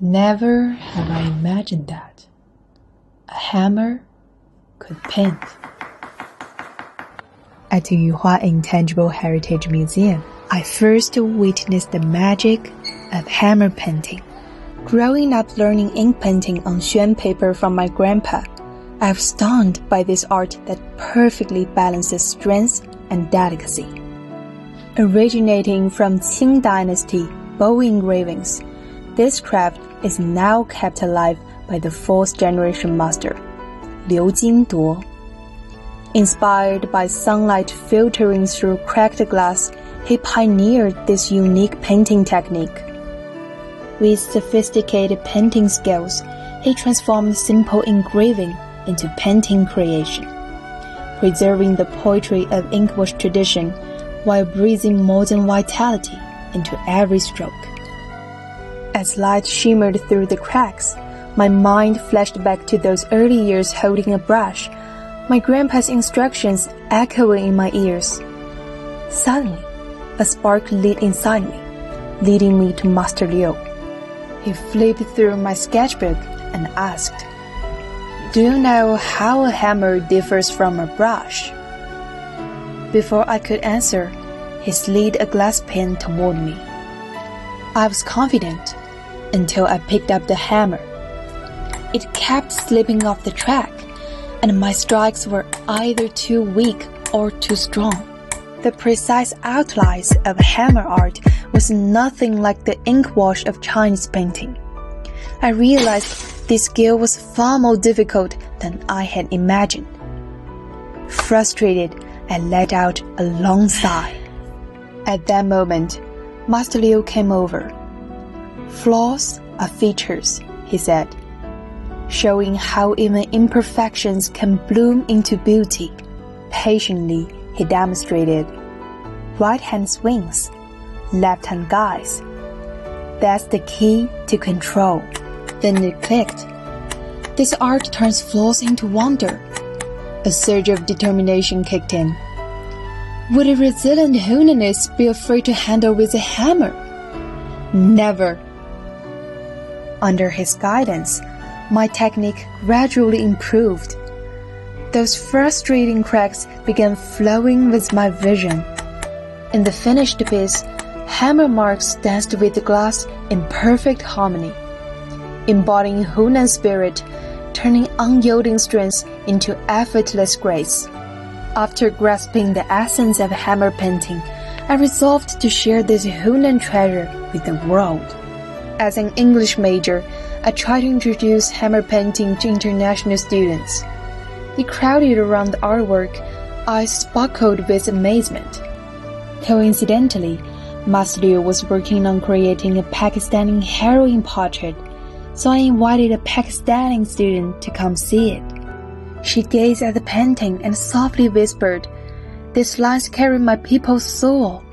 Never have I imagined that a hammer could paint. At the Yuhua Intangible Heritage Museum, I first witnessed the magic of hammer painting. Growing up learning ink painting on Xuan paper from my grandpa, I was stunned by this art that perfectly balances strength and delicacy. Originating from Qing Dynasty bow engravings, this craft is now kept alive by the fourth generation master, Liu Jingduo. Inspired by sunlight filtering through cracked glass, he pioneered this unique painting technique. With sophisticated painting skills, he transformed simple engraving into painting creation, preserving the poetry of inkwash tradition while breathing modern vitality into every stroke. As light shimmered through the cracks, my mind flashed back to those early years holding a brush, my grandpa's instructions echoing in my ears. Suddenly, a spark lit inside me, leading me to Master Liu. He flipped through my sketchbook and asked, "Do you know how a hammer differs from a brush?" Before I could answer, he slid a glass pen toward me. I was confident until I picked up the hammer. It kept slipping off the track, and my strikes were either too weak or too strong. The precise outlines of hammer art was nothing like the ink wash of Chinese painting. I realized this skill was far more difficult than I had imagined. Frustrated, I let out a long sigh. At that moment, Master Liu came over. "Flaws are features," he said, showing how even imperfections can bloom into beauty. Patiently, he demonstrated. Right hand swings, left hand guides. That's the key to control. Then it clicked. This art turns flaws into wonder. A surge of determination kicked in. Would a resilient Hunanist be afraid to handle with a hammer? Never. Under his guidance, my technique gradually improved. Those frustrating cracks began flowing with my vision. In the finished piece, hammer marks danced with the glass in perfect harmony, embodying Hunan spirit, turning unyielding strength into effortless grace. After grasping the essence of hammer painting, I resolved to share this Hunan treasure with the world. As an English major, I tried to introduce hammer painting to international students. They crowded around the artwork, eyes sparkled with amazement. Coincidentally, Master Liu was working on creating a Pakistani heroine portrait, so I invited a Pakistani student to come see it. She gazed at the painting and softly whispered, "These lines carry my people's soul."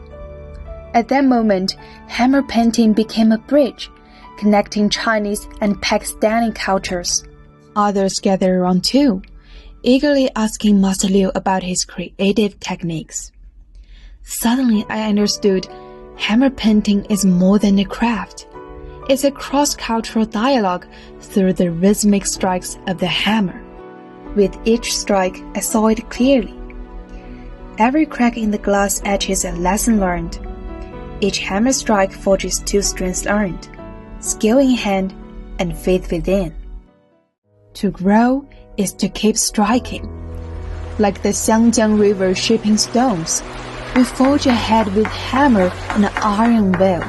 At that moment, hammer painting became a bridge, connecting Chinese and Pakistani cultures. Others gathered around too, eagerly asking Master Liu about his creative techniques. Suddenly I understood hammer painting is more than a craft. It's a cross-cultural dialogue through the rhythmic strikes of the hammer. With each strike, I saw it clearly. Every crack in the glass etches a lesson learned. Each hammer strike forges two strengths earned, skill in hand and faith within. To grow is to keep striking. Like the Xiangjiang River shaping stones, we forge ahead with hammer and iron will.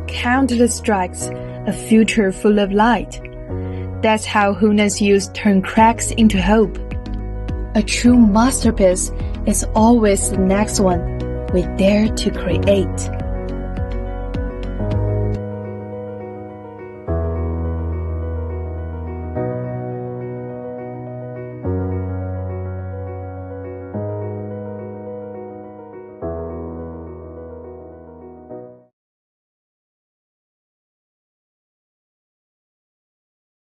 Countless strikes, a future full of light. That's how Hunan's youth turn cracks into hope. A true masterpiece is always the next one we dare to create.